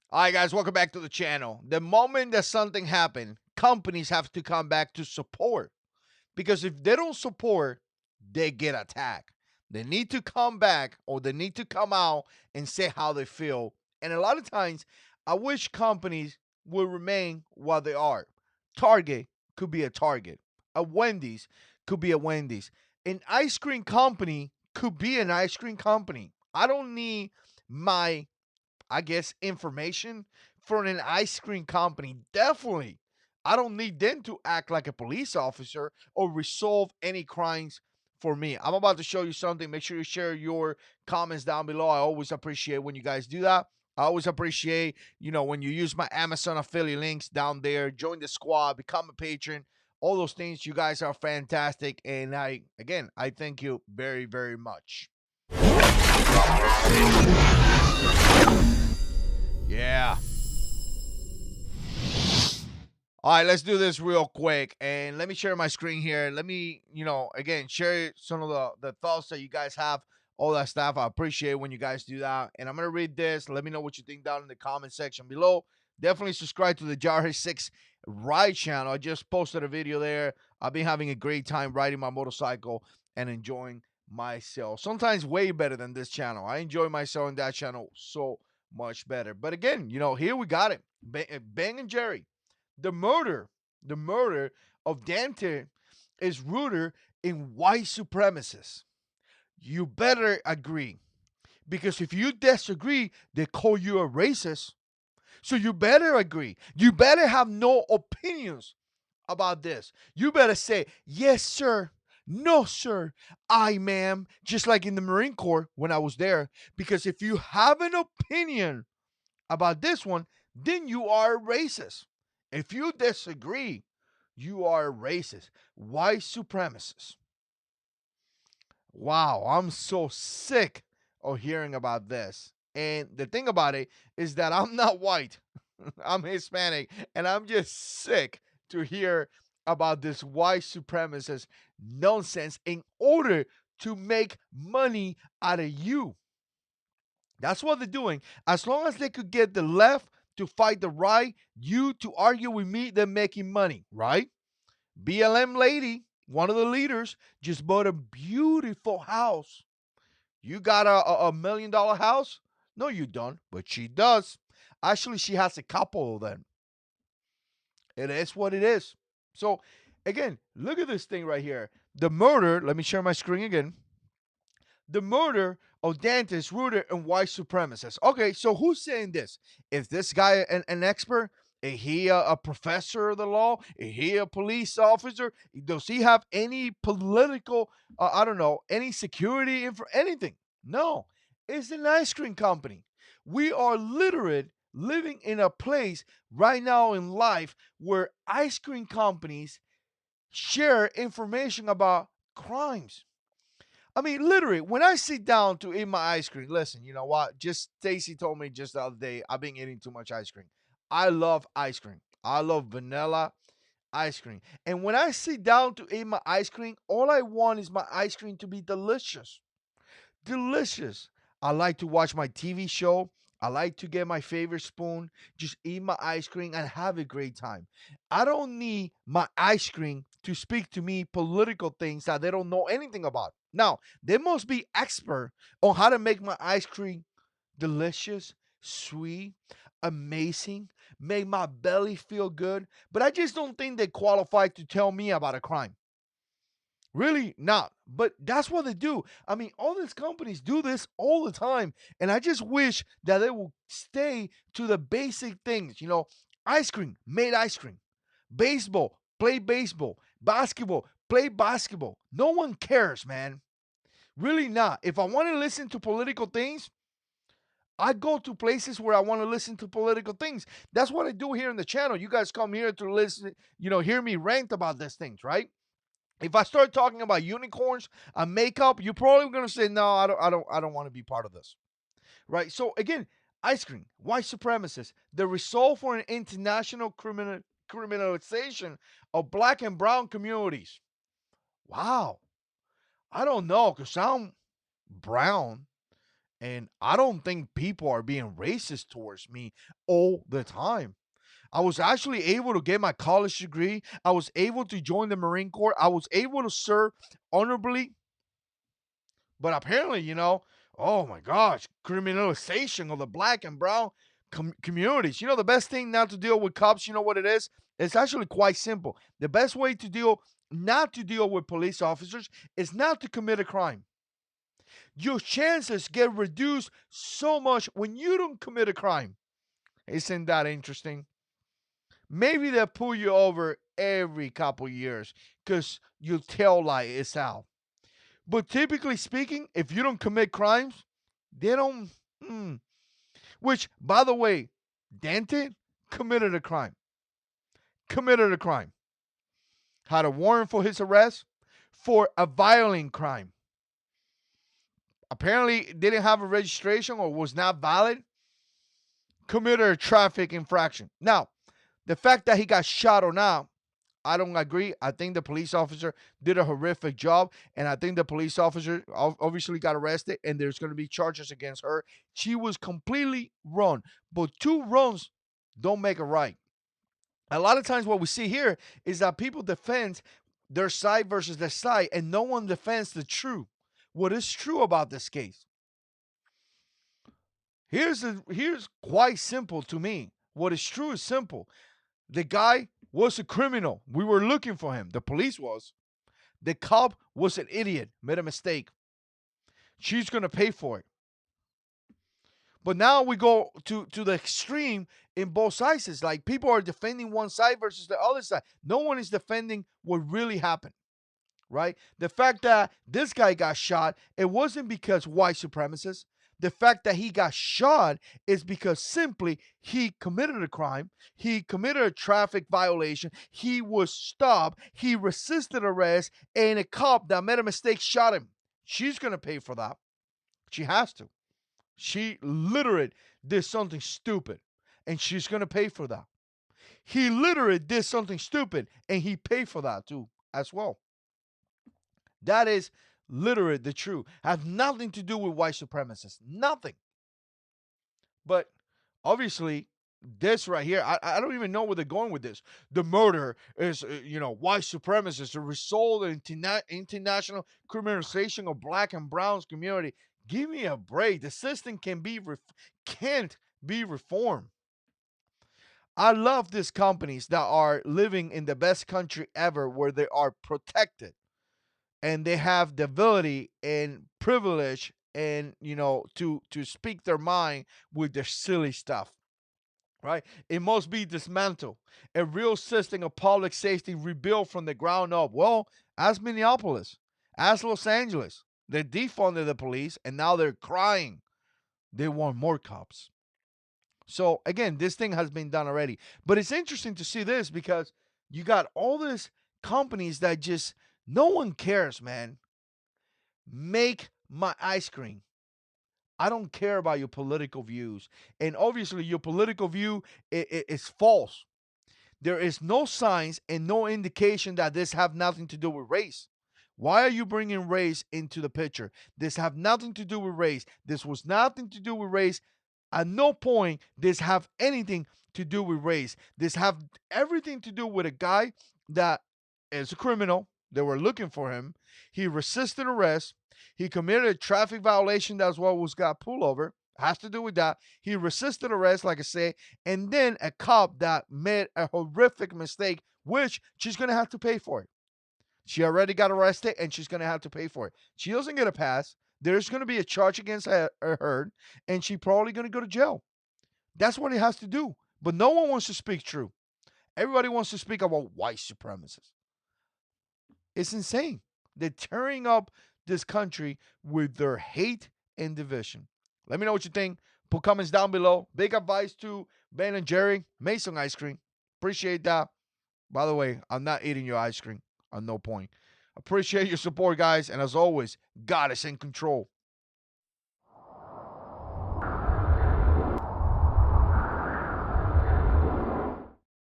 All right, guys, welcome back to the channel. The moment that something happened, companies have to come back to support because if they don't support, they get attacked. They need to come back or they need to come out and say how they feel. And a lot of times, I wish companies would remain what they are. Target could be a Target, a Wendy's could be a Wendy's, an ice cream company could be an ice cream company. I don't need my information for an ice cream company. Definitely. I don't need them to act like a police officer or resolve any crimes for me. I'm about to show you something. Make sure you share your comments down below. I always appreciate when you guys do that. I always appreciate, when you use my Amazon affiliate links down there, join the squad, become a patron, all those things. You guys are fantastic. And I thank you very, very much. Yeah. All right, let's do this real quick. And let me share my screen here. Let me, again, share some of the thoughts that you guys have, all that stuff. I appreciate when you guys do that. And I'm going to read this. Let me know what you think down in the comment section below. Definitely subscribe to the Jarhead 6 Ride channel. I just posted a video there. I've been having a great time riding my motorcycle and enjoying myself. Sometimes way better than this channel. I enjoy myself in that channel so much better. But again, here we got it. Bang and Jerry. The murder, the murder of Dante is rooted in white supremacists. You better agree. Because if you disagree, they call you a racist. So you better agree. You better have no opinions about this. You better say, yes, sir. No, sir. I, ma'am. Just like in the Marine Corps when I was there. Because if you have an opinion about this one, then you are a racist. If you disagree, you are a racist. White supremacist. Wow, I'm so sick of hearing about this. And the thing about it is that I'm not white. I'm Hispanic, and I'm just sick to hear about this white supremacist nonsense in order to make money out of you. That's what they're doing. As long as they could get the left to fight the right, you to argue with me, they're making money, right? BLM lady, one of the leaders, just bought a beautiful house. You got a $1 million house? No, you don't, but she does. Actually, she has a couple of them. It is what it is. So, again, look at this thing right here. The murder, let me share my screen again. The murder of Dantes rooted in white supremacists. Okay, so who's saying this? Is this guy an expert? Is he a professor of the law? Is he a police officer? Does he have any political, I don't know, any security info, anything? No, it's an ice cream company. We are literally living in a place right now in life where ice cream companies share information about crimes. I mean, literally, when I sit down to eat my ice cream, listen, you know what? Just Stacy told me just the other day, I've been eating too much ice cream. I love ice cream. I love vanilla ice cream. And when I sit down to eat my ice cream, all I want is my ice cream to be delicious. Delicious. I like to watch my TV show. I like to get my favorite spoon, just eat my ice cream and have a great time. I don't need my ice cream to speak to me political things that they don't know anything about. Now, they must be expert on how to make my ice cream delicious, sweet, amazing, make my belly feel good, but I just don't think they qualify to tell me about a crime. Really not. But that's what they do. I mean, all these companies do this all the time. And I just wish that they will stay to the basic things. Ice cream, made ice cream. Baseball, play baseball. Basketball, play basketball. No one cares, man. Really not. If I want to listen to political things, I go to places where I want to listen to political things. That's what I do here in the channel. You guys come here to listen, hear me rant about these things, right? If I start talking about unicorns and makeup, you're probably gonna say, "No, I don't want to be part of this." Right? So again, ice cream, white supremacists, the resolve for an international criminalization of black and brown communities. Wow, I don't know, cause I'm brown And I don't think people are being racist towards me all the time. I was actually able to get my college degree. I was able to join the Marine Corps. I was able to serve honorably. But apparently, oh my gosh, criminalization of the black and brown communities. The best thing not to deal with cops, you know what it is? It's actually quite simple. The best way to not to deal with police officers is not to commit a crime. Your chances get reduced so much when you don't commit a crime. Isn't that interesting? Maybe they'll pull you over every couple years because your tail light is out. But typically speaking, if you don't commit crimes, they don't. Hmm. Which, by the way, Dante committed a crime. Committed a crime. Had a warrant for his arrest for a violent crime. Apparently, didn't have a registration or was not valid. Committed a traffic infraction. Now, the fact that he got shot or not, I don't agree. I think the police officer did a horrific job, and I think the police officer obviously got arrested, and there's going to be charges against her. She was completely wrong, but two wrongs don't make a right. A lot of times, what we see here is that people defend their side versus their side, and no one defends the truth. What is true about this case? Here's quite simple to me. What is true is simple. The guy was a criminal. We were looking for him. The police was. The cop was an idiot, made a mistake. She's going to pay for it. But now we go to the extreme in both sides. It's like people are defending one side versus the other side. No one is defending what really happened, right? The fact that this guy got shot, it wasn't because white supremacists. The fact that he got shot is because simply he committed a crime. He committed a traffic violation. He was stopped. He resisted arrest, and a cop that made a mistake shot him. She's going to pay for that. She has to. She literally did something stupid, and she's going to pay for that. He literally did something stupid, and he paid for that too, as well. That is literally the truth. Has nothing to do with white supremacists. Nothing. But obviously, this right here, I don't even know where they're going with this. The murder is, white supremacists, the result of international criminalization of black and browns community. Give me a break. The system can't be reformed. I love these companies that are living in the best country ever where they are protected and they have the ability and privilege and to speak their mind with their silly stuff, right? It must be dismantled. A real system of public safety rebuilt from the ground up. Well, as Minneapolis, as Los Angeles, they defunded the police and now they're crying they want more cops. So again, this thing has been done already. But it's interesting to see this because you got all these companies that just no one cares, man. Make my ice cream. I don't care about your political views. And obviously, your political view is false. There is no signs and no indication that this have nothing to do with race. Why are you bringing race into the picture? This have nothing to do with race. This was nothing to do with race. At no point this have anything to do with race. This have everything to do with a guy that is a criminal. They were looking for him. He resisted arrest. He committed a traffic violation. That's what was got pulled over. Has to do with that. He resisted arrest, like I say, and then a cop that made a horrific mistake, which she's gonna have to pay for it. She already got arrested, and she's gonna have to pay for it. She doesn't get a pass. There's gonna be a charge against her, and she probably gonna go to jail. That's what he has to do. But no one wants to speak true. Everybody wants to speak about white supremacists. It's insane. They're tearing up this country with their hate and division. Let me know what you think. Put comments down below. Big advice to Ben and Jerry. Make some ice cream. Appreciate that. By the way, I'm not eating your ice cream. At no point. Appreciate your support, guys. And as always, God is in control.